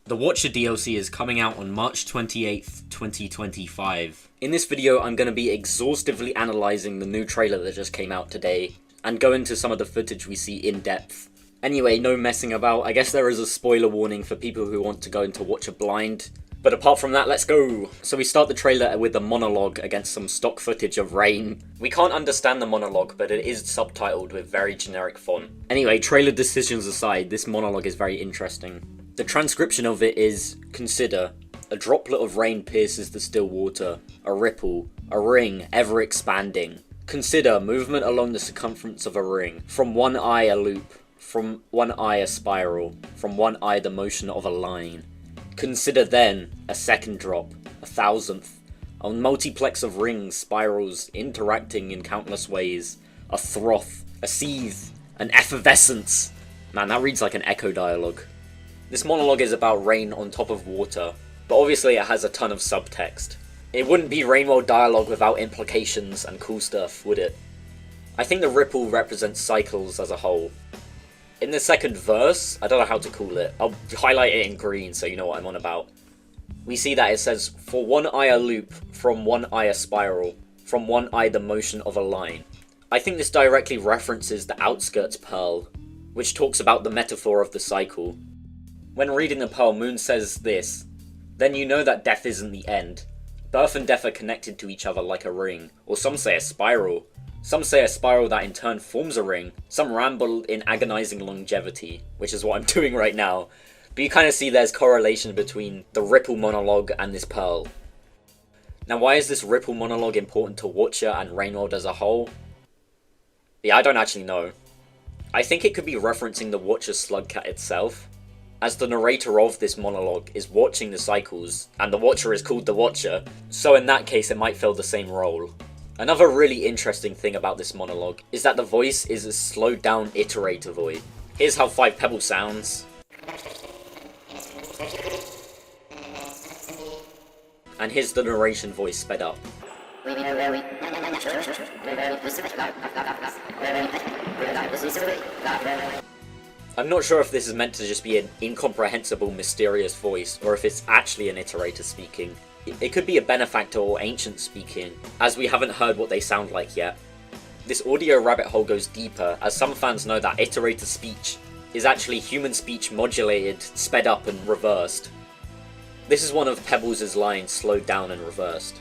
The Watcher DLC is coming out on March 28th, 2025. In this video, I'm going to be exhaustively analysing the new trailer that just came out today, and go into some of the footage we see in depth. Anyway, no messing about. I guess there is a spoiler warning for people who want to go into Watcher blind. But apart from that, let's go! So we start the trailer with a monologue against some stock footage of rain. We can't understand the monologue, but it is subtitled with very generic font. Anyway, trailer decisions aside, this monologue is very interesting. The transcription of it is, consider, a droplet of rain pierces the still water, a ripple, a ring ever expanding. Consider movement along the circumference of a ring, from one eye a loop, from one eye a spiral, from one eye the motion of a line. Consider then a second drop, a thousandth, a multiplex of rings, spirals, interacting in countless ways, a froth, a seethe, an effervescence. Man, that reads like an Echo dialogue. This monologue is about rain on top of water, but obviously it has a ton of subtext. It wouldn't be Rainworld dialogue without implications and cool stuff, would it? I think the ripple represents cycles as a whole. In the second verse, I don't know how to call it, I'll highlight it in green so you know what I'm on about. We see that it says, for one eye a loop, from one eye a spiral, from one eye the motion of a line. I think this directly references the Outskirts Pearl, which talks about the metaphor of the cycle. When reading the Pearl, Moon says this, then you know that death isn't the end. Birth and death are connected to each other like a ring, or some say a spiral. Some say a spiral that in turn forms a ring. Some ramble in agonizing longevity, which is what I'm doing right now. But you kind of see there's correlation between the Ripple monologue and this Pearl. Now why is this Ripple monologue important to Watcher and Rainworld as a whole? Yeah, I don't actually know. I think it could be referencing the Watcher Slugcat itself, as the narrator of this monologue is watching the cycles, and the Watcher is called the Watcher, so in that case it might fill the same role. Another really interesting thing about this monologue is that the voice is a slowed down iterator voice. Here's how 5 Pebbles sounds. And here's the narration voice sped up. I'm not sure if this is meant to just be an incomprehensible, mysterious voice, or if it's actually an iterator speaking. It could be a benefactor or ancient speaking, as we haven't heard what they sound like yet. This audio rabbit hole goes deeper, as some fans know that iterator speech is actually human speech modulated, sped up and reversed. This is one of Pebbles' lines slowed down and reversed.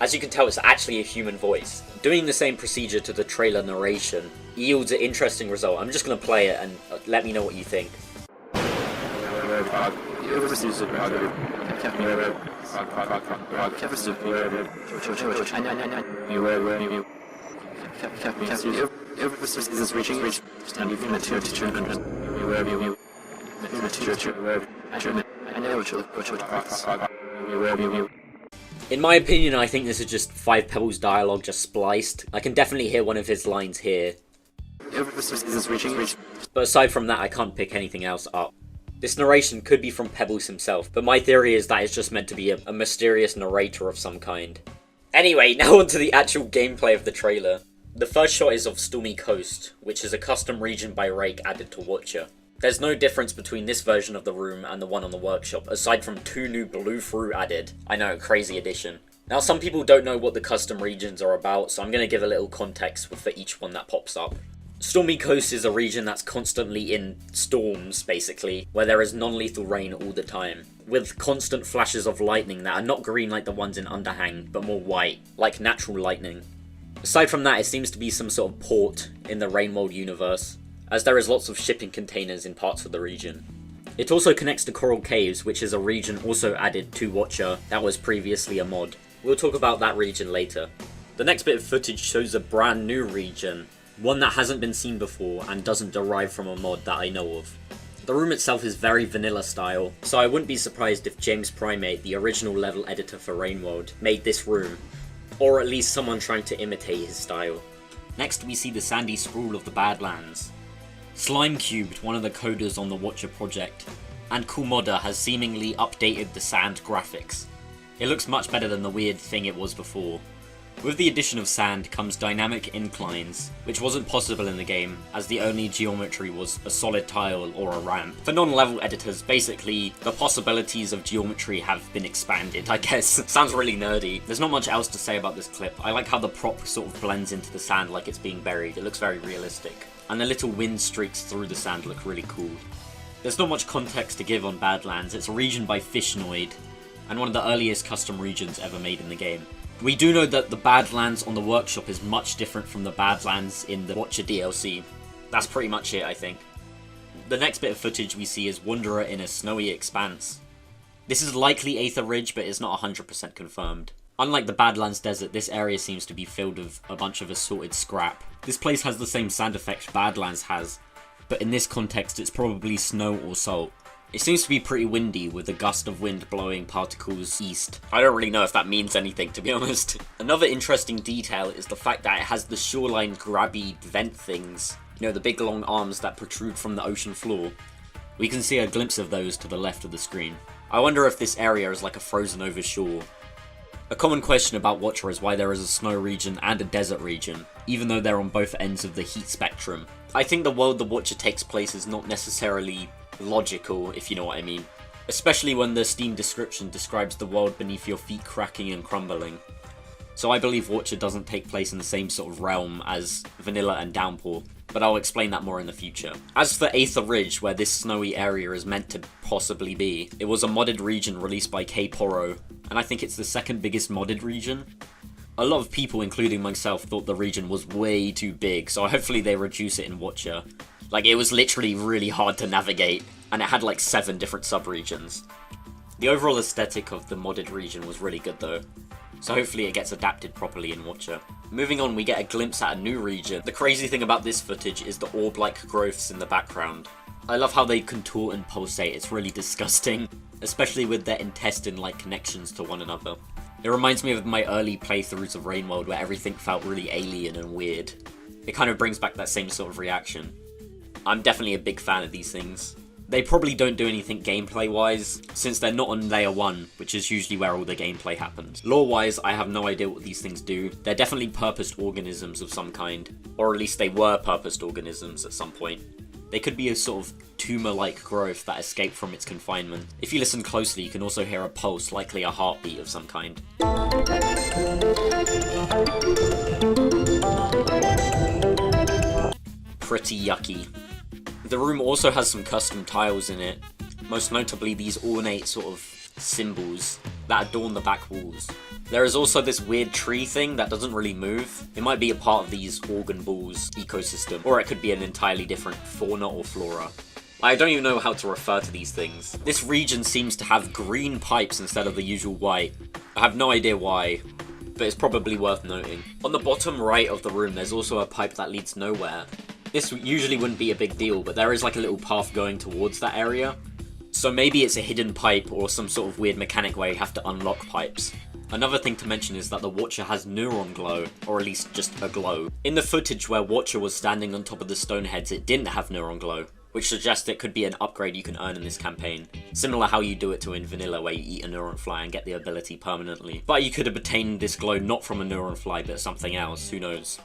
As you can tell, it's actually a human voice. Doing the same procedure to the trailer narration yields an interesting result. I'm just going to play it and let me know what you think. In my opinion, I think this is just 5 Pebbles dialogue just spliced. I can definitely hear one of his lines here. But aside from that, I can't pick anything else up. This narration could be from Pebbles himself, but my theory is that it's just meant to be a mysterious narrator of some kind. Anyway, now onto the actual gameplay of the trailer. The first shot is of Stormy Coast, which is a custom region by Rake added to Watcher. There's no difference between this version of the room and the one on the workshop, aside from 2 new blue fruit added. I know, crazy addition. Now some people don't know what the custom regions are about, so I'm going to give a little context for each one that pops up. Stormy Coast is a region that's constantly in storms, basically, where there is non-lethal rain all the time, with constant flashes of lightning that are not green like the ones in Underhang, but more white, like natural lightning. Aside from that, it seems to be some sort of port in the Rainworld universe, as there is lots of shipping containers in parts of the region. It also connects to Coral Caves, which is a region also added to Watcher that was previously a mod. We'll talk about that region later. The next bit of footage shows a brand new region, one that hasn't been seen before and doesn't derive from a mod that I know of. The room itself is very vanilla style, so I wouldn't be surprised if James Primate, the original level editor for Rainworld, made this room, or at least someone trying to imitate his style. Next we see the sandy sprawl of the Badlands. Slime Cubed, one of the coders on the Watcher project, and Cool Modder has seemingly updated the sand graphics. It looks much better than the weird thing it was before. With the addition of sand comes dynamic inclines, which wasn't possible in the game, as the only geometry was a solid tile or a ramp. For non-level editors, basically, the possibilities of geometry have been expanded, I guess. Sounds really nerdy. There's not much else to say about this clip. I like how the prop sort of blends into the sand like it's being buried. It looks very realistic. And the little wind streaks through the sand look really cool. There's not much context to give on Badlands. It's a region by Fishnoid, and one of the earliest custom regions ever made in the game. We do know that the Badlands on the workshop is much different from the Badlands in the Watcher DLC. That's pretty much it, I think. The next bit of footage we see is Wanderer in a snowy expanse. This is likely Aether Ridge, but it's not 100% confirmed. Unlike the Badlands Desert, this area seems to be filled with a bunch of assorted scrap. This place has the same sand effect Badlands has, but in this context it's probably snow or salt. It seems to be pretty windy, with a gust of wind blowing particles east. I don't really know if that means anything, to be honest. Another interesting detail is the fact that it has the shoreline grabby vent things. You know, the big long arms that protrude from the ocean floor. We can see a glimpse of those to the left of the screen. I wonder if this area is like a frozen over shore. A common question about Watcher is why there is a snow region and a desert region, even though they're on both ends of the heat spectrum. I think the world the Watcher takes place is not necessarily logical, if you know what I mean. Especially when the Steam description describes the world beneath your feet cracking and crumbling. So I believe Watcher doesn't take place in the same sort of realm as Vanilla and Downpour, but I'll explain that more in the future. As for Aether Ridge, where this snowy area is meant to possibly be, it was a modded region released by K-Poro, and I think it's the second biggest modded region. A lot of people, including myself, thought the region was way too big, so hopefully they reduce it in Watcher. Like, it was literally really hard to navigate, and it had like 7 different sub-regions. The overall aesthetic of the modded region was really good though, so hopefully it gets adapted properly in Watcher. Moving on, we get a glimpse at a new region. The crazy thing about this footage is the orb-like growths in the background. I love how they contort and pulsate, it's really disgusting, especially with their intestine-like connections to one another. It reminds me of my early playthroughs of Rainworld where everything felt really alien and weird. It kind of brings back that same sort of reaction. I'm definitely a big fan of these things. They probably don't do anything gameplay-wise, since they're not on Layer 1, which is usually where all the gameplay happens. Lore-wise, I have no idea what these things do. They're definitely purposed organisms of some kind, or at least they were purposed organisms at some point. They could be a sort of tumor-like growth that escaped from its confinement. If you listen closely, you can also hear a pulse, likely a heartbeat of some kind. Pretty yucky. The room also has some custom tiles in it, most notably these ornate sort of symbols that adorn the back walls. There is also this weird tree thing that doesn't really move. It might be a part of these organ balls ecosystem, or it could be an entirely different fauna or flora. I don't even know how to refer to these things. This region seems to have green pipes instead of the usual white. I have no idea why, but it's probably worth noting. On the bottom right of the room, there's also a pipe that leads nowhere. This usually wouldn't be a big deal, but there is like a little path going towards that area. So maybe it's a hidden pipe or some sort of weird mechanic where you have to unlock pipes. Another thing to mention is that the Watcher has neuron glow, or at least just a glow. In the footage where Watcher was standing on top of the stone heads, it didn't have neuron glow, which suggests it could be an upgrade you can earn in this campaign. Similar how you do it to in Vanilla, where you eat a neuron fly and get the ability permanently. But you could have obtained this glow not from a neuron fly, but something else, who knows.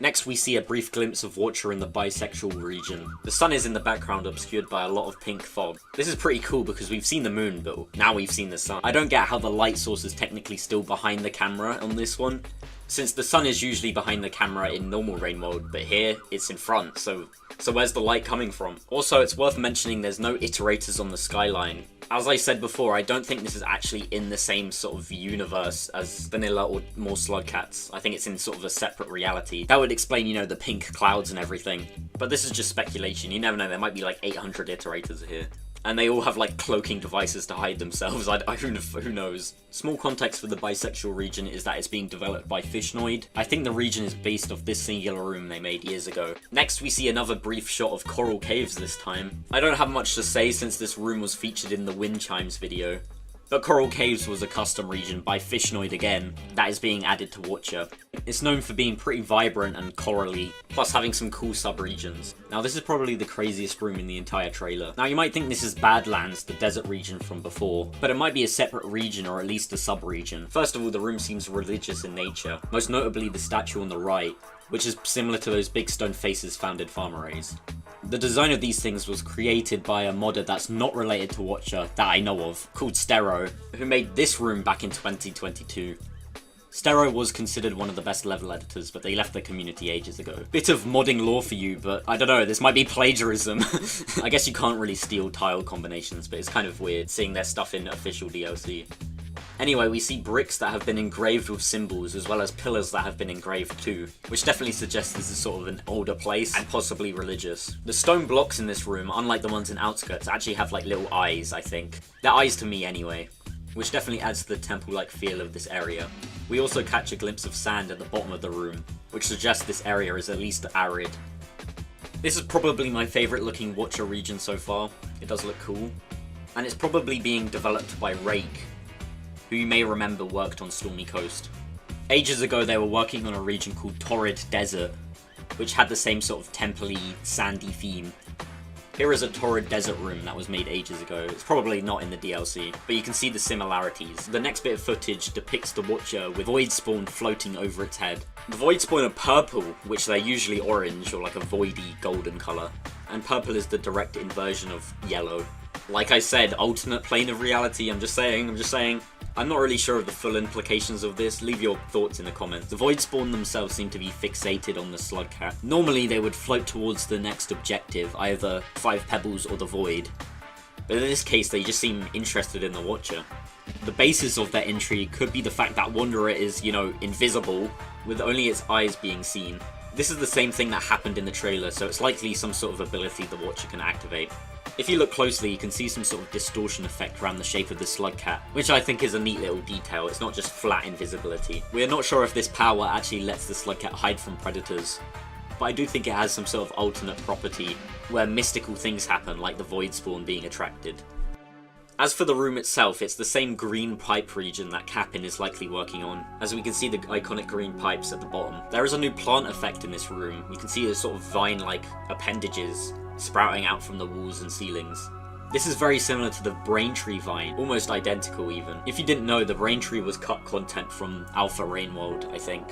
Next we see a brief glimpse of Watcher in the bisexual region. The sun is in the background, obscured by a lot of pink fog. This is pretty cool because we've seen the moon, but now we've seen the sun. I don't get how the light source is technically still behind the camera on this one, since the sun is usually behind the camera in normal rain mode, but here it's in front, so where's the light coming from? Also, it's worth mentioning there's no iterators on the skyline. As I said before, I don't think this is actually in the same sort of universe as Vanilla or more Slugcats. I think it's in sort of a separate reality. That would explain, you know, the pink clouds and everything. But this is just speculation, you never know, there might be like 800 iterators here. And they all have like cloaking devices to hide themselves, who knows. Small context for the bisexual region is that it's being developed by Fishnoid. I think the region is based off this singular room they made years ago. Next we see another brief shot of coral caves this time. I don't have much to say since this room was featured in the Windchimes video. But Coral Caves was a custom region by Fishnoid again, that is being added to Watcher. It's known for being pretty vibrant and corally, plus having some cool sub-regions. Now this is probably the craziest room in the entire trailer. Now you might think this is Badlands, the desert region from before, but it might be a separate region or at least a sub-region. First of all, the room seems religious in nature, most notably the statue on the right, which is similar to those big stone faces found in farm arrays. The design of these things was created by a modder that's not related to Watcher that I know of, called Stero, who made this room back in 2022. Stero was considered one of the best level editors, but they left the community ages ago. Bit of modding lore for you, but I don't know, this might be plagiarism. I guess you can't really steal tile combinations, but it's kind of weird seeing their stuff in official DLC. Anyway, we see bricks that have been engraved with symbols, as well as pillars that have been engraved too, which definitely suggests this is sort of an older place, and possibly religious. The stone blocks in this room, unlike the ones in Outskirts, actually have like little eyes, I think. They're eyes to me anyway, which definitely adds to the temple-like feel of this area. We also catch a glimpse of sand at the bottom of the room, which suggests this area is at least arid. This is probably my favourite looking Watcher region so far. It does look cool. And it's probably being developed by Rake, who you may remember worked on Stormy Coast. Ages ago they were working on a region called Torrid Desert, which had the same sort of temple-y, sandy theme. Here is a Torrid Desert room that was made ages ago. It's probably not in the DLC, but you can see the similarities. The next bit of footage depicts the Watcher with Void Spawn floating over its head. The Void Spawn are purple, which they're usually orange or like a voidy golden colour, and purple is the direct inversion of yellow. Like I said, alternate plane of reality, I'm just saying. I'm not really sure of the full implications of this, leave your thoughts in the comments. The Void Spawn themselves seem to be fixated on the Slugcat. Normally they would float towards the next objective, either 5 Pebbles or the Void, but in this case they just seem interested in the Watcher. The basis of their entry could be the fact that Wanderer is, you know, invisible, with only its eyes being seen. This is the same thing that happened in the trailer, so it's likely some sort of ability the Watcher can activate. If you look closely, you can see some sort of distortion effect around the shape of the Slugcat, which I think is a neat little detail. It's not just flat invisibility. We're not sure if this power actually lets the Slugcat hide from predators, but I do think it has some sort of alternate property where mystical things happen, like the Void Spawn being attracted. As for the room itself, it's the same green pipe region that Capin is likely working on, as we can see the iconic green pipes at the bottom. There is a new plant effect in this room. You can see the sort of vine-like appendages sprouting out from the walls and ceilings. This is very similar to the Braintree vine, almost identical even. If you didn't know, the Braintree was cut content from Alpha Rainworld, I think.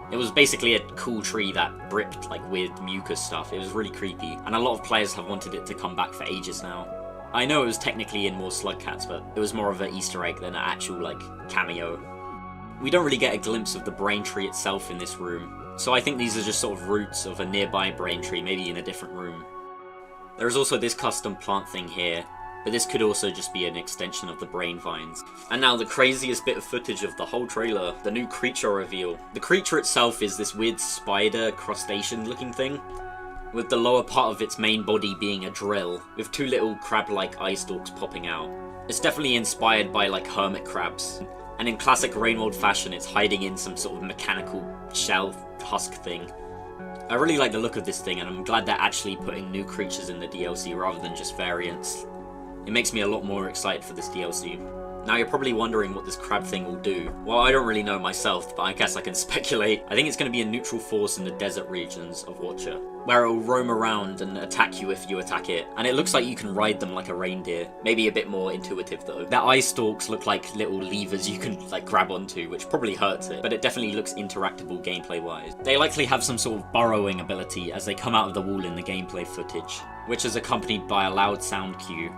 It was basically a cool tree that dripped like weird mucus stuff. It was really creepy, and a lot of players have wanted it to come back for ages now. I know it was technically in more Slugcats, but it was more of an Easter egg than an actual like cameo. We don't really get a glimpse of the Braintree itself in this room, so I think these are just sort of roots of a nearby Braintree, maybe in a different room. There is also this custom plant thing here, but this could also just be an extension of the brain vines. And now the craziest bit of footage of the whole trailer, the new creature reveal. The creature itself is this weird spider crustacean looking thing, with the lower part of its main body being a drill, with 2 little crab-like eye stalks popping out. It's definitely inspired by like hermit crabs, and in classic Rainworld fashion it's hiding in some sort of mechanical shell husk thing. I really like the look of this thing, and I'm glad they're actually putting new creatures in the DLC rather than just variants. It makes me a lot more excited for this DLC. Now you're probably wondering what this crab thing will do. Well, I don't really know myself, but I guess I can speculate. I think it's going to be a neutral force in the desert regions of Watcher, where it will roam around and attack you if you attack it. And it looks like you can ride them like a reindeer. Maybe a bit more intuitive though. Their eye stalks look like little levers you can like grab onto, which probably hurts it, but it definitely looks interactable gameplay wise. They likely have some sort of burrowing ability as they come out of the wall in the gameplay footage, which is accompanied by a loud sound cue,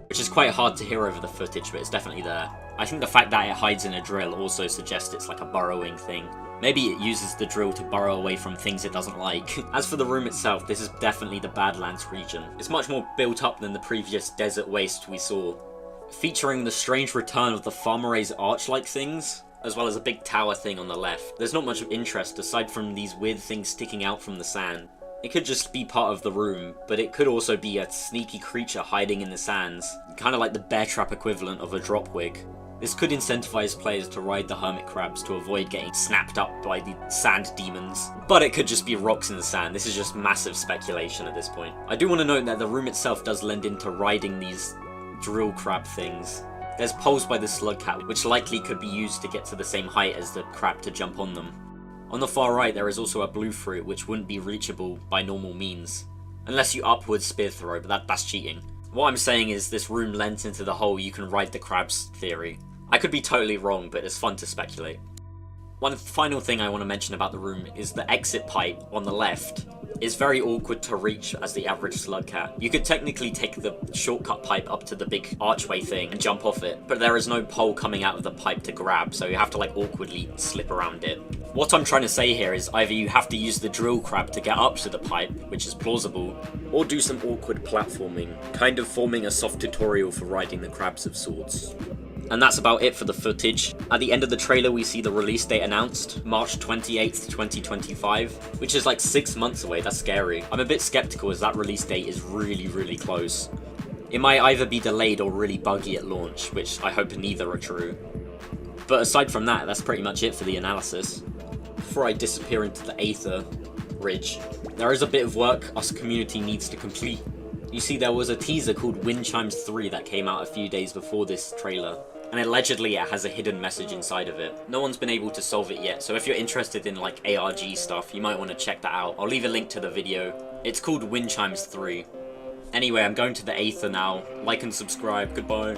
which is quite hard to hear over the footage, but it's definitely there. I think the fact that it hides in a drill also suggests it's like a burrowing thing. Maybe it uses the drill to burrow away from things it doesn't like. As for the room itself, this is definitely the Badlands region. It's much more built up than the previous desert waste we saw, featuring the strange return of the farm array's arch-like things, as well as a big tower thing on the left. There's not much of interest aside from these weird things sticking out from the sand. It could just be part of the room, but it could also be a sneaky creature hiding in the sands, kind of like the bear trap equivalent of a drop wig. This could incentivize players to ride the hermit crabs to avoid getting snapped up by the sand demons. But it could just be rocks in the sand. This is just massive speculation at this point. I do want to note that the room itself does lend into riding these drill crab things. There's poles by the slug cat, which likely could be used to get to the same height as the crab to jump on them. On the far right, there is also a blue fruit, which wouldn't be reachable by normal means. Unless you upwards spear throw, but that's cheating. What I'm saying is this room lends into the whole you can ride the crabs theory. I could be totally wrong, but it's fun to speculate. One final thing I want to mention about the room is the exit pipe on the left is very awkward to reach as the average slug cat. You could technically take the shortcut pipe up to the big archway thing and jump off it, but there is no pole coming out of the pipe to grab, so you have to like awkwardly slip around it. What I'm trying to say here is either you have to use the drill crab to get up to the pipe, which is plausible, or do some awkward platforming, kind of forming a soft tutorial for riding the crabs of sorts. And that's about it for the footage. At the end of the trailer we see the release date announced, March 28th, 2025, which is like 6 months away. That's scary. I'm a bit skeptical as that release date is really close. It might either be delayed or really buggy at launch, which I hope neither are true. But aside from that, that's pretty much it for the analysis. Before I disappear into the Aether Ridge, there is a bit of work us community needs to complete. You see, there was a teaser called Windchime 3 that came out a few days before this trailer, and allegedly it has a hidden message inside of it. No one's been able to solve it yet, so if you're interested in like ARG stuff, you might want to check that out. I'll leave a link to the video. It's called Windchime 3. Anyway, I'm going to the Aether now. Like and subscribe. Goodbye.